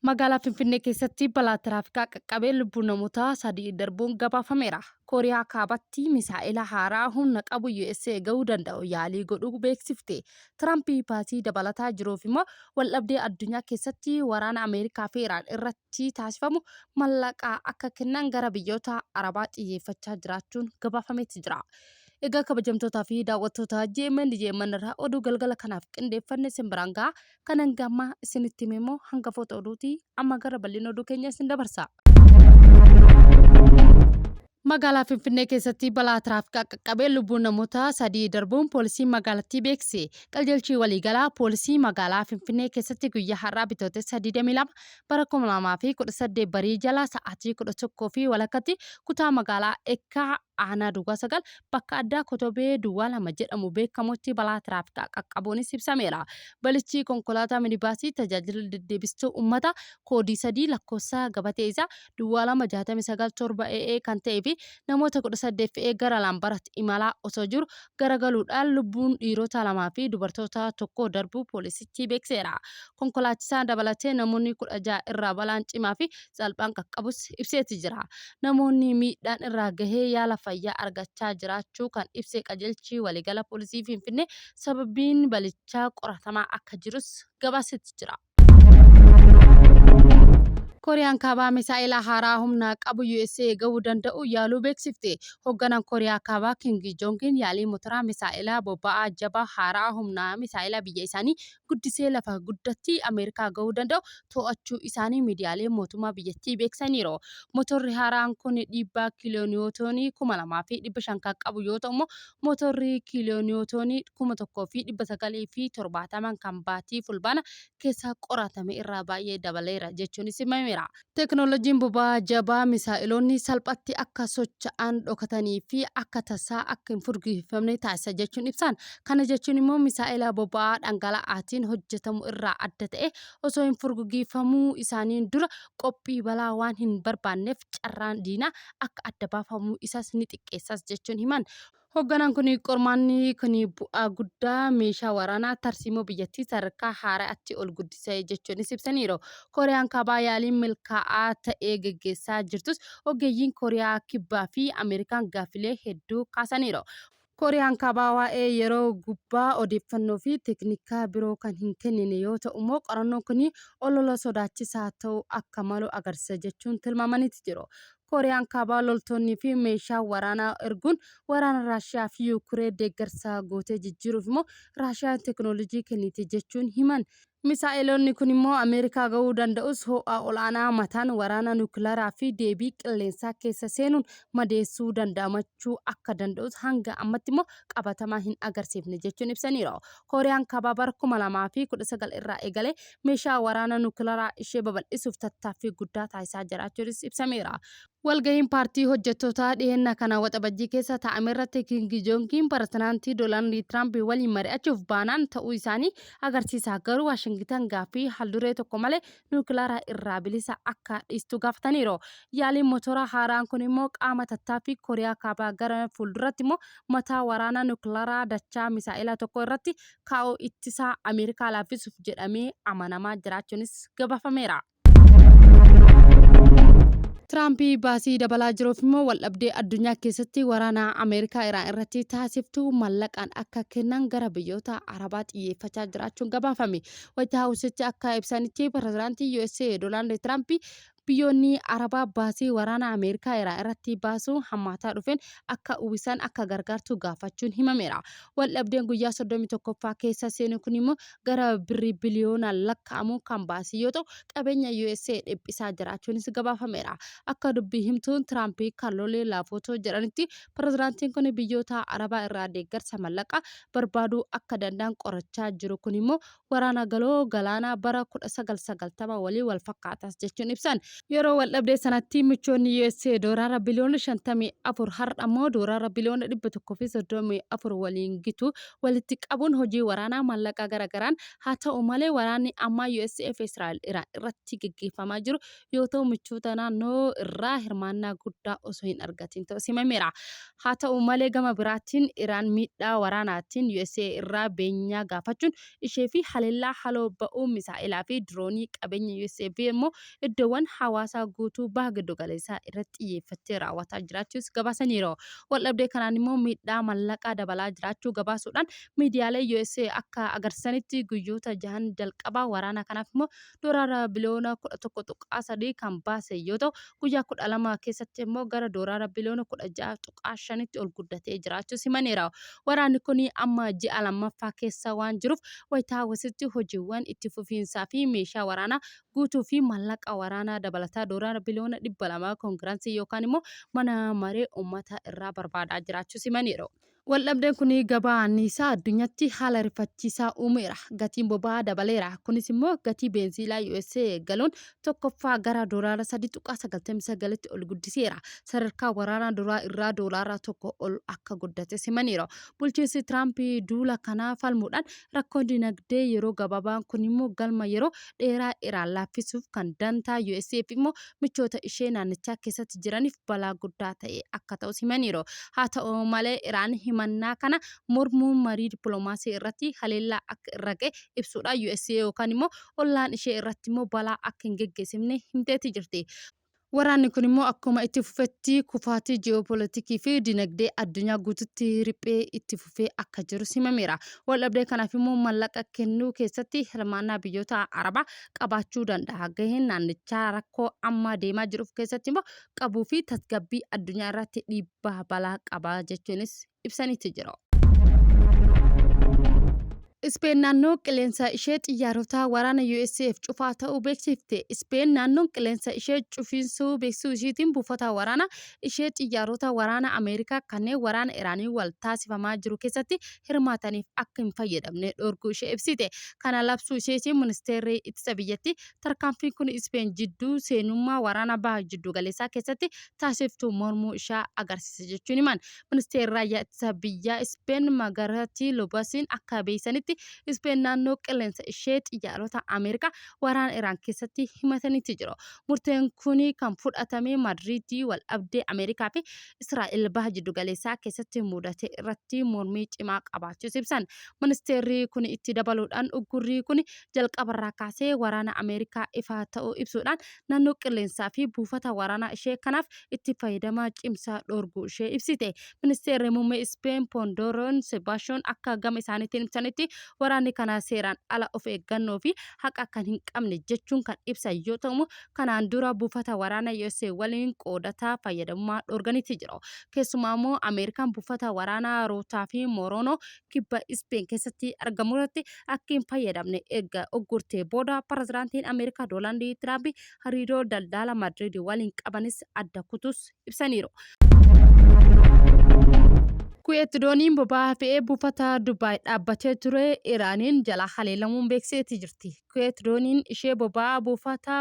Magaalaa Finfinnee keessatti balaa tiraafikaa qaqqabee lubbuun namoota 3 darbuun gabaafameera. Kooriyaa Kaabaatti misaa'ila haaraa humna qabu USA ga'uu danda'u yaalii godhuu beeksifte. Tiraamp baasii dabalataa jiruuf immoo waldhabdee addunyaa keessatti waraana Ameerikaa fi Iraan irratti taasifamu mallaqaa akka kennan gara biyyoota Arabaa xiyyeeffachaa jiraachuun gabaafameeti jira. Egaa kabajamtootaa fi daawwattoota JMN irraa oduu galgala kanaaf qindeeffanne simbiraan gahaa kanan gammaa isinitti himee hangafoota oduutii amma gara bal'ina oduu keenya isin dabarsa. Magaalaa Finfinnee keessatti balaa tiraafikaa qaqqabee lubbuun namoota 3 darbuun poolisiin magaalattii beekse. Qajeelchi waliigalaa poolisii magaalaa Finfinnee keessatti guyyaa har'aa bitootessa 22 bara 2018 barii jala sa'aatii 11 fi walakkaatti kutaa magaalaa Eekkaa aanaa Duwwaa 9 bakka addaa Kotobee Duwwaa 2 jedhamu beekamutti balaa tiraafikaa qaqqabuunis ibsameera. Balichi konkolaataa minibaasii tajaajila deddeebistuu uummata koodii 3 lakkoofsa gabatee isaa Duwwaa 269 AA kan ta'ee fi namoota 18 fe'ee gara Laambaraatti imalaa osoo jiru garagaluudhaan lubbuun dhiirota 2 fi dubartoota 1 darbuu poolisichi beekseera. Konkolaachisaan dabalatee namoonni 16 irraa balaan cimaa fi salphaan qaqqabus ibseeti jira. Namoonni miidhaan irraa gahee yaala fayyaa argachaa jiraachuu kan ibse qajeelchi waliigala poolisii Finfinnee sababiin balichaa qoratamaa akka jirus gabaasetti jira. Kooriyaan Kaabaa misaa'ila haaraa humna qabu USA ga'uu danda'u yaaluu beeksifte. Hoogganaan Kooriyaa Kaabaa Kim Jong yaalii motoraa misaa'ila boba'aa jabaa haaraa humna misaa'ila biyya isaanii guddisee lafa guddatti Ameerikaa ga'uu danda'u to'achuu isaanii miidiyaalee mootummaa biyyattii beeksaniiru. Motorri haaraan kun dhiibbaa kiiloonootanii 2,500 kan qabu yoo ta'u motorri kiiloonootanii 1,970 kan baatii fulbaana keessa qoratame irraa baay'ee dabaleera jechuunis himameera. Teknooloojiin boba'aa jabaa misaa'iloonni salphatti akka socho'an dhokatanii fi akka tasaa akka hin furgifamne taasisa jechuun ibsan. Kana jechuun immoo misaa'ila boba'aa dhangala'aatiin hojjetamu irraa adda ta'e osoo hin furgifamuu isaaniin dura qophii balaa waan hin barbaanneef carraan diinaa akka adda baafamuu isaas ni xiqqeessas jechuun himan. Hoogganaan kun qormaanni kun bu'aa guddaa meeshaa waraanaa tarsiimoo biyyattii sadarkaa haaraatti ol guddisee jechuunis ibsaniiru. Kooriyaan Kaabaa yaaliin milkaa'aa ta'ee geggeessaa jirtus ogeeyyiin Kooriyaa Kibbaa fi Ameerikaan gaaffilee hedduu kaasaniiru. Kooriyaan Kaabaa waa'ee yeroo gubbaa odeeffannoo fi teeknikaa biroo kan hin kennine yoo ta'u immoo qorannoon kun olola sodaachisaa ta'uu akka malu agarsiisa jechuun tilmaamaniiti jiru. Kooriyaan Kaabaa loltoonnii fi meeshaa waraanaa erguun waraana Raashiyaa fi Yuukireen deeggarsa gootee jijjiiruuf immoo Raashiyaan teeknooloojii kennite jechuun himan. Misaa'iloonni kun immoo Ameerikaa ga'uu danda'us ho'a olaanaa mataan waraana nuukilaraa fi deebii qilleensaa keessa seenuun madeessuu danda'amachuu akka danda'us hanga ammatti immoo qabatamaa hin agarsiifne jechuun ibsaniiru. Kooriyaan Kaabaa bara 2019 irraa eegalee meeshaa waraana nuukilaraa ishee babal'isuuf tattaaffii guddaa taasisaa jiraachuunis ibsameera. Walgahiin paartii hojjettootaa dhiyeenya kana waxabajjii keessa taa'ame irratti Kim Jong pirezidaantii Doonaald Tiraamp waliin mari'achuuf baanaan ta'uu isaanii agarsiisa. Garuu Waashingitan gaaffii haalduree tokko malee nuukilaraa irraa bilisa akka dhiistu gaafataniiru. Yaaliin motora haaraan kun immoo qaama tattaaffii Kooriyaa Kaabaa gara fuulduratti immoo mataa waraana nuukilaraa dachaa misaa'ila tokko irratti kaa'uu ittisaa Ameerikaa laaffisuuf jedhamee amanamaa jiraachuunis gabaafameera. Tiraamp baasii dabalaa jiruuf immoo waldhabdee addunyaa keessatti waraana Ameerikaa Iraan irratti taasiftu mallaqaan akka kennan gara biyyoota Arabaa xiyyeeffachaa jiraachuun gabaafame. Wajjin hawwisichi akka ibsanitti pirezidaantii USA Doonaald Tiraamp biyyoonni Arabaa baasii waraana Ameerikaa Iraan irratti baasuu hammaataa dhufeen akka uwwisan akka gargaartu gaafachuun himameera. Waldhabdeen guyyaa 31ffaa keessa seenu kun immoo gara birrii biliyoonaan lakkaa'amu kan baasii yoo ta'u qabeenya USA dhiphisaa jiraachuunis gabaafameera. Akka dubbii himtuun Tiraamp kaloolee laafootoo jedhanitti pirezidaantiin kun biyyoota Arabaa irraa deeggarsa mallaqaa barbaaduu akka danda'an qorachaa jiru kun immoo waraana galoo galaanaa bara 1990 walii wal fakkaatas jechuun ibsan. Yeroo wal dhabdee sanatti michoonni USA doolaara biliyoona 54 har'a ammoo doolaara biliyoona 134 waliin gitu walitti qabuun hojii waraanaa maallaqaa garagaraan haa ta'u malee waraanni ammaa USAF Israa'el Iraan irratti gaggeeffamaa jiru yoo ta'u michoota naannoo irraa hirmaannaa guddaa osoo hin argatin ta'uu himameera. Haa ta'u malee gama biraatiin Iraan miidhaa waraanaatiin USA irraa beenyaa gaafachuun ishee fi haleellaa haloo ba'uu misaa'ilaa fi diroonii qabeenya USAF immoo iddoowwan hawaasaa guutuu baha giddu galeessaa irratti xiyyeeffattee raawwataa jiraachuus gabaasaniiru. Waldhabdee kanaan immoo miidhaa maallaqaa dabalaa jiraachuu gabaasuudhaan miidiyaalee USA akka agarsiisanitti guyyoota 6 jalqabaa waraana kanaaf immoo doolaara biliyoona 11.3 kan baase yoo ta'u guyyaa 12 keessatti immoo gara doolaara biliyoona 16.5tti ol guddatee jiraachuus himaniiru. Waraanni kun amma ji'a lammaffaa keessa waan jiruuf wayitaa hawwasitti hojiiwwan itti fufiinsaa fi meeshaa waraanaa guutuu fi maallaqa waraanaa dabalataa doolaara biliyoona 200 koongiraansii yookaan immoo mana maree uummata irraa barbaadaa jiraachuus himaniiru. Waldhabdeen kun gabaa anniisaa addunyaatti haala rifachiisaa uumeera. Gatiin boba'aa dabaleera. Kunis immoo gatii beenziilaa USA galuun tokkoffaa gara doolaara 3.99tti ol guddiseera. Sadarkaa waraanaa duraa irraa doolaara 1 ol akka guddate himaniiru. Bulchiinsi Tiraamp duula kanaa falmuudhaan rakkoo dinagdee yeroo gabaabaa kun immoo galma yeroo dheeraa Iraan laaffisuuf kan dantaa USAf immoo michoota ishee naannichaa keessatti jiraniif balaa guddaa ta'e akka ta'u himaniiru. Haa ta'u malee Iraan himannaa kana mormuun marii dippiloomaasii irratti haleellaa akka irra ga'e ibsuudhaan USA yookaan immoo ollaan ishee irratti immoo balaa akka hin geggeessimne himteetii jirti. Waraanni kun immoo akkuma itti fufetti kufaatii ji'oopoliitikii fi dinagdee addunyaa guutuutti riphee itti fufee akka jiru himameera. Waldhabdee kanaaf immoo maallaqa kennuu keessatti hirmaannaa biyyoota Arabaa qabaachuu danda'a. Gaheen naannichaa rakkoo amma deemaa jiruuf keessatti immoo qabuu fi tasgabbii addunyaa irratti dhiibbaa balaa qaba jechuunis ibsaniitti jiru. Ispeen naannoo qilleensa ishee xiyyaarota waraana USAf cufaa ta'uu beeksifte. Ispeen naannoon qilleensa ishee cufiinsuu beeksisuu isheetiin buufata waraana ishee xiyyaarota waraana Ameerikaa kanneen waraana Iraanii wal taasifamaa jiru keessatti hirmaataniif akka hin fayyadamne dhorkuu ishee ibsite. Kana labsuu isheetiin ministeerri ittisa biyyattii tarkaanfiin kun Ispeen jidduu seenummaa waraana baha jiddu galeessaa keessatti taasiftuu mormuu ishee agarsiisa jechuun himan. Ministeerri raayyaa ittisa biyyaa Ispeen Margaret Lobasiin akka beeksanitti Ispeen naannoo qilleensa ishee xiyyaarota Ameerikaa waraana Iraan keessatti himataniitti jiru. Murteen kun kan fudhatame Madriidii waldhabdee Ameerikaa fi Israa'el baha jiddu galeessaa keessatti mudate irratti mormii cimaa qabaachuus ibsan. Ministeerri kun itti dabaluudhaan uggurri kun jalqabarraa kaasee waraana Ameerikaa ifaa ta'uu ibsuudhaan naannoo qilleensaa fi buufata waraanaa ishee kanaaf itti fayyadamaa cimsaa dhorkuu ishee ibsite. Ministeerri muummee Ispeen Pondoron Sebastian akka gama isaaniitiin ibsanitti waraanni kana seeraan ala of eeggannoo fi haqa kan hin qabne jechuun kan ibsan yoo ta'u kanaan dura buufata waraana USA waliin qoodataa fayyadamummaa dhorganitti jiru. Keessumaa immoo Ameerikaan buufata waraanaa Rootaa fi Moroonoo kibba Ispeen keessatti argamu irratti akka hin fayyadamne eegga uggurtee booda pirezidaantiin Ameerikaa Doonaald Tiraamp hariiroo daldala Madriid waliin qabanis adda kutus ibsaniiru. Kuweet dooniin boba'aa fe'ee buufata Dubaay dhaabbatee ture Iraaniin jala haleelamuun beeksiseetii jirti. Kuweet dooniin ishee boba'aa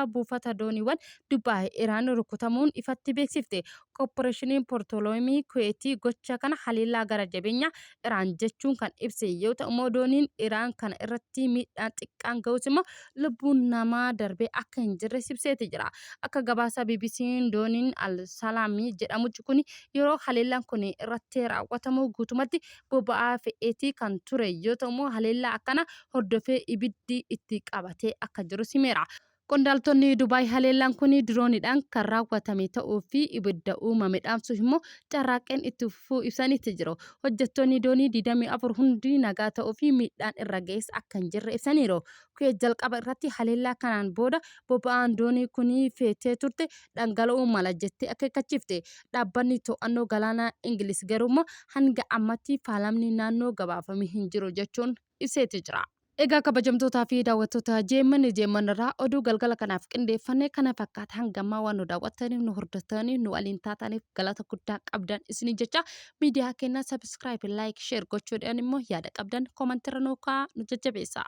buufata dooniiwwan Dubaay Iraan rukutamuun ifatti beeksifte. Kooppareeshiniin Petrooliyemii Kuweetii gocha kana haleellaa gara jabeenyaa Iraan jechuun kan ibse yoo ta'u dooniin Iraan kana irratti miidhaan xiqqaan ga'us immoo lubbuun namaa darbee akka hin jirre ibseetii jira. Akka gabaasa BBC'n dooniin Al-Salaamii jedhamu kun yeroo haleellaan kun irratti raawwatamu guutumatti boba'aa fe'eetii kan ture yoo ta'u haleellaa akkana hordofee ibiddi itti qabatee akka jiru himeera. Qondaaltonni Dubaay haleellaan kun dirooniidhaan kan raawwatame ta'uu fi ibidda uumame dhaamsuuf immoo carraaqqeen itti fufuu ibsaniitti jiru. Hojjettoonni doonii 24 hundi nagaa ta'uu fi miidhaan irra ga'es akka hin jirre ibsaniiru. Kuweet jalqaba irratti haleellaa kanaan booda boba'aan doonii kun feetee turte dhangala'uu mala jettee akeekkachiifte. Dhaabbanni to'annoo galaanaa Ingiliz garuu hanga ammatti faalamni naannoo gabaafamee hin jiru jechuun ibseetii jira. Egaa kabajamtootaa fi daawwattoota jeemman irraa oduu galgala kanaaf qindeeffannee kana fakkaata hangammaa waan nu daawwattaniif nu hordoftaniif nu waliin taataniif galata guddaa qabdan isinii jecha miidiyaa keenya sabiskiraayib laayik sheer gochuudhaan immoo yaada qabdan koomantiirra nu jajjabeessaa.